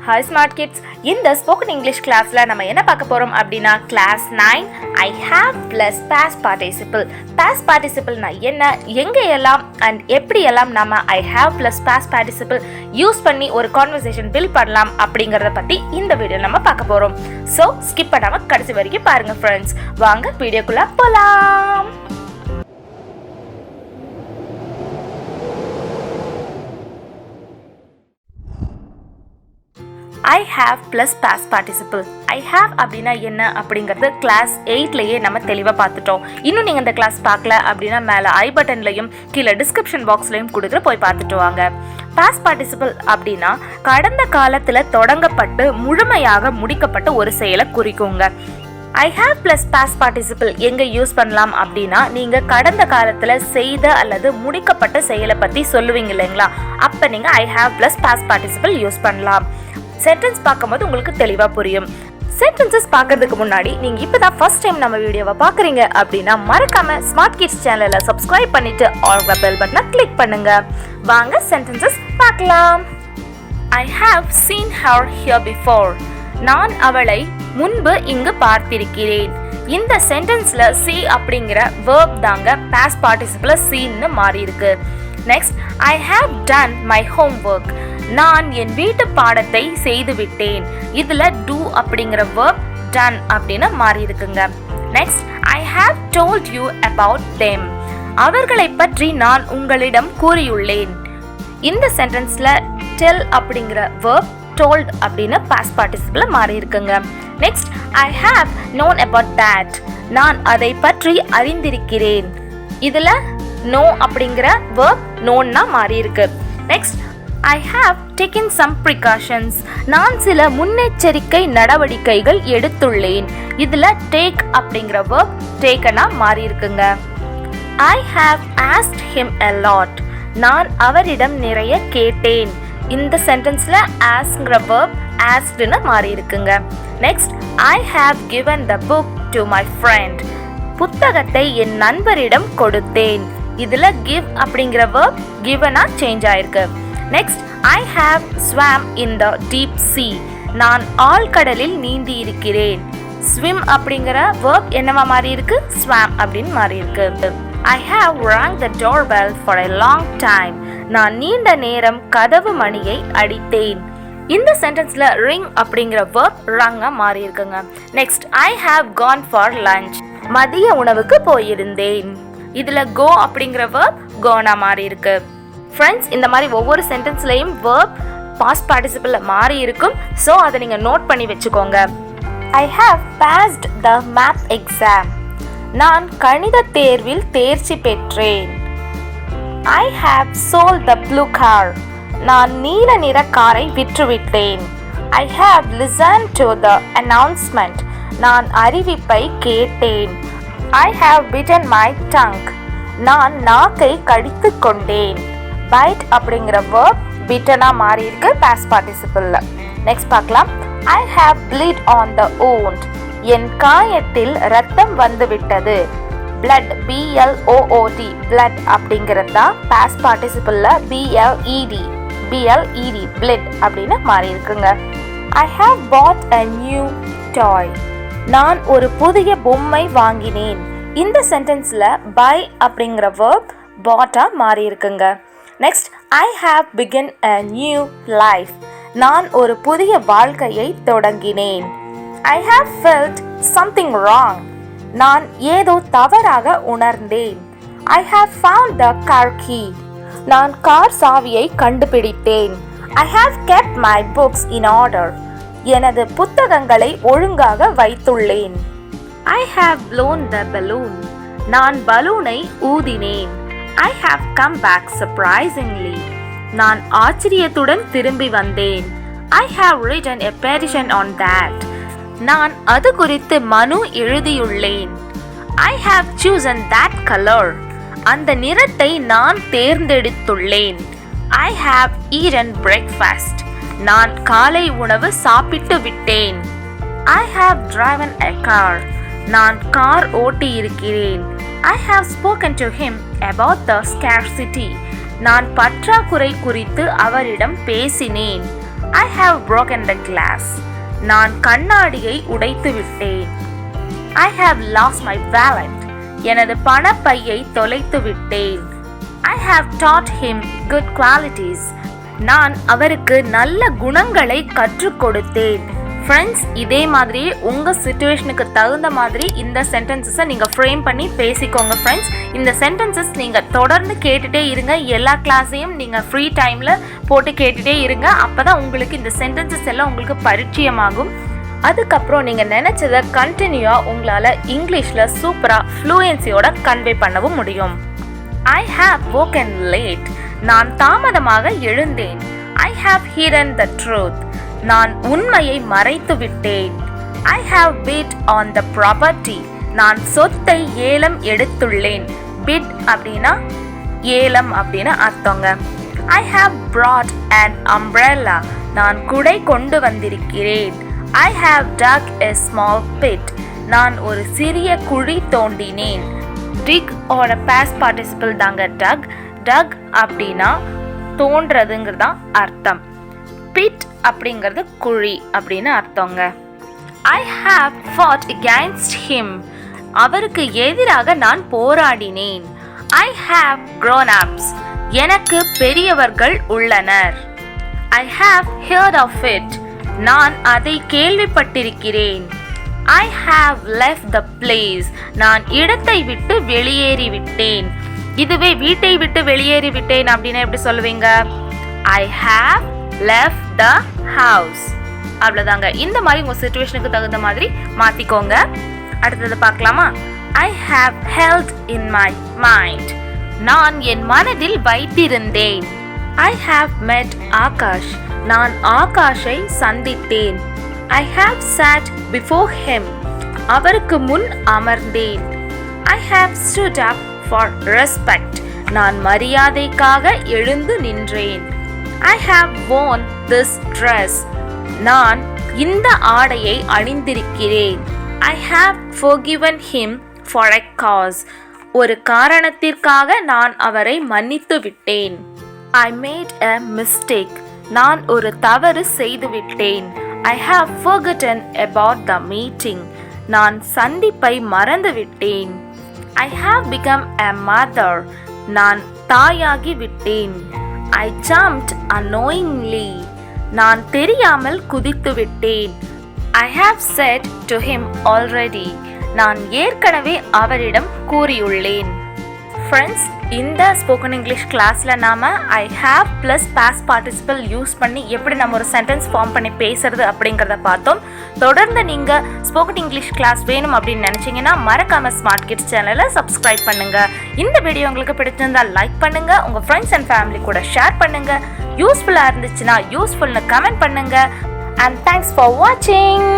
Hi smart kids, இந்த spoken English கிளாஸ்ல நம்ம என்ன பார்க்க போறோம் அப்படின்னா class 9 I have plus past participle. Past participle னா என்ன, எங்க எல்லாம் and எப்படி எல்லாம் நம்ம I have plus past participle use பண்ணி ஒரு கான்வர்சேஷன் பில்ட் பண்ணலாம் அப்படிங்கறத பத்தி இந்த வீடியோல நம்ம பார்க்க போறோம். சோ ஸ்கிப் பண்ணாம கடைசி வரைக்கும் பாருங்க फ्रेंड्स. வாங்க வீடியோக்குள்ள போலாம். I have plus past participle. I have அப்படின்னா என்ன அப்படிங்கிறது கிளாஸ் 8லயே நம்ம தெளிவாக பார்த்துட்டோம். இன்னும் நீங்கள் இந்த கிளாஸ் பார்க்கல அப்படின்னா மேலே ஐ பட்டன்லையும் கீழே டிஸ்கிரிப்ஷன் பாக்ஸ்லையும் கொடுக்குற போய் பார்த்துட்டு வாங்க. பாஸ்ட் பார்ட்டிசிபிள் அப்படின்னா கடந்த காலத்தில் தொடங்கப்பட்டு முழுமையாக முடிக்கப்பட்ட ஒரு செயலை குறிக்குங்க. I have plus past participle எங்கே யூஸ் பண்ணலாம் அப்படின்னா நீங்கள் கடந்த காலத்தில் செய்த அல்லது முடிக்கப்பட்ட செயலை பற்றி சொல்லுவீங்க இல்லைங்களா, அப்போ நீங்கள் I have plus past participle use பண்ணலாம். சென்டென்ஸ் பார்க்கும்போது உங்களுக்கு தெளிவாக புரியும். சென்டென்சஸ் பார்க்கறதுக்கு முன்னாடி நீங்கள் இப்போ தான் ஃபர்ஸ்ட் டைம் நம்ம வீடியோவை பார்க்குறீங்க அப்படின்னா மறக்காம ஸ்மார்ட் கிட்ஸ் சேனலை சப்ஸ்கிரைப் பண்ணிட்டு ஆல் பெல் பட்டனை கிளிக் பண்ணுங்க. வாங்க சென்டென்சஸ் பார்க்கலாம். I have seen her here before. நான் அவளை முன்பு இங்கு பார்த்திருக்கிறேன். இந்த சென்டென்ஸ்ல see அப்படிங்கிற verb தாங்க past participle seenனு மாறி இருக்கு. Next I have done my homework. நான் என் வீட்டு பாடத்தை செய்து விட்டேன். இதுல do அப்படிங்கிற verb done அப்படின்னு மாறி இருக்குங்க. Next I have told you about them. அவர்களை பற்றி நான் உங்களிடம் கூறியுள்ளேன். இந்த சென்டென்ஸ்ல tell அப்படிங்கிற verb told அப்படின்னு past participle மாறி இருக்குங்க. Next I have known about that. நான் அதை பற்றி அறிந்திருக்கிறேன். இதுல know அப்படிங்கிற verb knownனா மாறி இருக்கு. Next I have taken some precautions. நான் சில முன்னெச்சரிக்கை நடவடிக்கைகள் எடுத்துள்ளேன். இதுல take அப்படிங்கிற verb takenனா மாறி இருக்குங்க. I have asked him a lot. நான் அவரிடம் நிறைய கேட்டேன். இந்த சென்டென்ஸ்ல askங்கிற verb askedனு மாறி இருக்குங்க. Next I have given the book to my friend. புத்தகத்தை என் நண்பரிடம் கொடுத்தேன். இதுல give அப்படிங்கிற verb givenனா சேஞ்ச் ஆயிருக்கு. Next I have swam in the deep sea. நான் ஆழ்கடலில் நீந்தி இருக்கிறேன். swim அப்படிங்கிற verb என்னவா மாறி இருக்கு, swam அப்படின்னு மாறி இருக்கு. I have rang the doorbell for a long time. நான் நீண்ட நேரம் கதவு மணியை அடித்தேன். இந்த சென்டென்ஸ்ல ring அப்படிங்கிற verb rang மாறி இருக்குங்க. Next I have gone for lunch. மதிய உணவுக்கு போயிருந்தேன். இதுல go அப்படிங்கிற verb gone மாறி இருக்கு. ஃப்ரெண்ட்ஸ், இந்த மாதிரி ஒவ்வொரு சென்டென்ஸ்லையும் verb past participle மாறி இருக்கும். ஸோ அதை நீங்கள் நோட் பண்ணி வச்சுக்கோங்க. I have passed the math exam. நான் கணித தேர்வில் தேர்ச்சி பெற்றேன். I have sold the blue car. நான் நீல நிற காரை விற்றுவிட்டேன். I have listened to the announcement. நான் அறிவிப்பை கேட்டேன். I have bitten my tongue. நான் நாக்கை கடித்து கொண்டேன். bite அப்படிங்கிற verb bitterனா மாறி இருக்கு past participleல. நெக்ஸ்ட் பார்க்கலாம். I have bled on the wound. என் காயத்தில் ரத்தம் வந்து விட்டது. blood blood blood அப்படிங்கிறது தான் past participleல bled bled அப்படின்னு மாறி இருக்குங்க. I have bought a new toy. நான் ஒரு புதிய பொம்மை வாங்கினேன். இந்த சென்டென்ஸ்ல buy அப்படிங்கிற verb bought-ஆ மாறி இருக்குங்க. Next I have begun a new life. நான் ஒரு புதிய வாழ்க்கையை தொடங்கினேன். I have felt something wrong. நான் ஏதோ தவறாக உணர்ந்தேன். I have found the car key. நான் கார் சாவியை கண்டுபிடித்தேன். I have kept my books in order. எனது புத்தகங்களை ஒழுங்காக வைத்துள்ளேன். I have blown the balloon. நான் பலூனை ஊதினேன். I have come back surprisingly. நான் ஆச்சரியத்துடன் திரும்பி வந்தேன். I have written a petition on that. நான் அது குறித்து மனு எழுதியுள்ளேன். I have chosen that color. அந்த நிறத்தை நான் தேர்ந்தெடுத்துள்ளேன். I have eaten breakfast. நான் காலை உணவு சாப்பிட்டு விட்டேன். I have driven a car. நான் கார் ஓட்டி இருக்கிறேன். I have spoken to him about the scarcity. நான் பற்றாக்குறை குறித்து அவரிடம் பேசினேன். I have broken the glass. நான் கண்ணாடியை உடைத்து விட்டேன். I have lost my wallet. எனது பணப்பையை தொலைத்து விட்டேன். I have taught him good qualities. நான் அவருக்கு நல்ல குணங்களை கற்றுக் கொடுத்தேன். ஃப்ரெண்ட்ஸ், இதே மாதிரி உங்கள் சிச்சுவேஷனுக்கு தகுந்த மாதிரி இந்த சென்டென்சஸை நீங்கள் ஃப்ரேம் பண்ணி பேசிக்கோங்க ஃப்ரெண்ட்ஸ். இந்த சென்டென்சஸ் நீங்கள் தொடர்ந்து கேட்டுகிட்டே இருங்க. எல்லா கிளாஸையும் நீங்கள் ஃப்ரீ டைமில் போட்டு கேட்டுகிட்டே இருங்க. அப்போ தான் உங்களுக்கு இந்த சென்டென்சஸ் எல்லாம் உங்களுக்கு பரிச்சயமாகும். அதுக்கப்புறம் நீங்கள் நினச்சதை கண்டினியூவாக உங்களால் இங்கிலீஷில் சூப்பராக ஃப்ளூயன்சியோட கன்வே பண்ணவும் முடியும். I have woken late. நான் தாமதமாக எழுந்தேன். I have hidden the truth. நான் உண்மையை மறைத்து விட்டேன். I have bid on the property. நான் சொத்தை ஏலம் எடுத்துள்ளேன். bid அப்படின்னா ஏலம் அப்படின்னு அர்த்தங்க. I have brought an umbrella. நான் குடை கொண்டு வந்திருக்கிறேன். I have dug a small pit. நான் ஒரு சிறிய குழி தோண்டினேன். dig ஓட past participle தாங்க dug. dug அப்படின்னா தோன்றதுங்கிறது தான் அர்த்தம். pit அப்படிங்கிறது குழி அப்படின்னு அர்த்தங்க. I have fought against him. அவருக்கு எதிராக நான் போராடினேன். I have grown-ups. எனக்கு பெரியவர்கள் உள்ளனர். I have heard of it. நான் அதை கேள்விப்பட்டிருக்கிறேன். I have left the place. நான் இடத்தை விட்டு வெளியேறிவிட்டேன். இதுவே வீட்டை விட்டு வெளியேறிவிட்டேன் அப்படின்னா எப்படி சொல்லுவீங்க? I have left the house. அவ்வளோதாங்க. இந்த மாதிரி உங்கள் சிச்சுவேஷனுக்கு தகுந்த மாதிரி மாற்றிக்கோங்க. அடுத்தது பார்க்கலாமா? I have held in my mind. நான் என் மனதில் வைத்திருந்தேன். I have met Akash. நான் ஆகாஷை சந்தித்தேன். I have sat before him. அவருக்கு முன் அமர்ந்தேன். I have stood up for respect. நான் மரியாதைக்காக எழுந்து நின்றேன். I have worn this dress. நான் இந்த ஆடையை அணிந்திருக்கிறேன். I have forgiven him for a cause. ஒரு காரணத்திற்காக நான் அவரை மன்னித்து விட்டேன். I made a mistake. நான் ஒரு தவறு செய்துவிட்டேன். I have forgotten about the meeting. நான் சந்திப்பை மறந்துவிட்டேன். I have become a mother. நான் தாயாகி விட்டேன். I jumped unknowingly. நான் தெரியாமல் குதித்து விட்டேன். I have said to him already. நான் ஏற்கனவே அவரிடம் கூறியுள்ளேன். ஃப்ரெண்ட்ஸ், இந்த ஸ்போக்கன் இங்கிலீஷ் கிளாஸில் நாம் I have plus past participle use பண்ணி எப்படி நம்ம ஒரு சென்டென்ஸ் ஃபார்ம் பண்ணி பேசுறது அப்படிங்கிறத பார்த்தோம். தொடர்ந்து நீங்கள் ஸ்போக்கன் இங்கிலீஷ் கிளாஸ் வேணும் அப்படின்னு நினச்சிங்கன்னா மறக்காமல் ஸ்மார்ட் கிட்ஸ் சேனலை சப்ஸ்கிரைப் பண்ணுங்கள். இந்த வீடியோ உங்களுக்கு பிடிச்சிருந்தால் லைக் பண்ணுங்கள், உங்கள் ஃப்ரெண்ட்ஸ் அண்ட் ஃபேமிலி கூட ஷேர் பண்ணுங்கள். யூஸ்ஃபுல்லாக இருந்துச்சுன்னா யூஸ்ஃபுல்னு கமெண்ட் பண்ணுங்கள். அண்ட் தேங்க்ஸ் ஃபார் வாட்சிங்.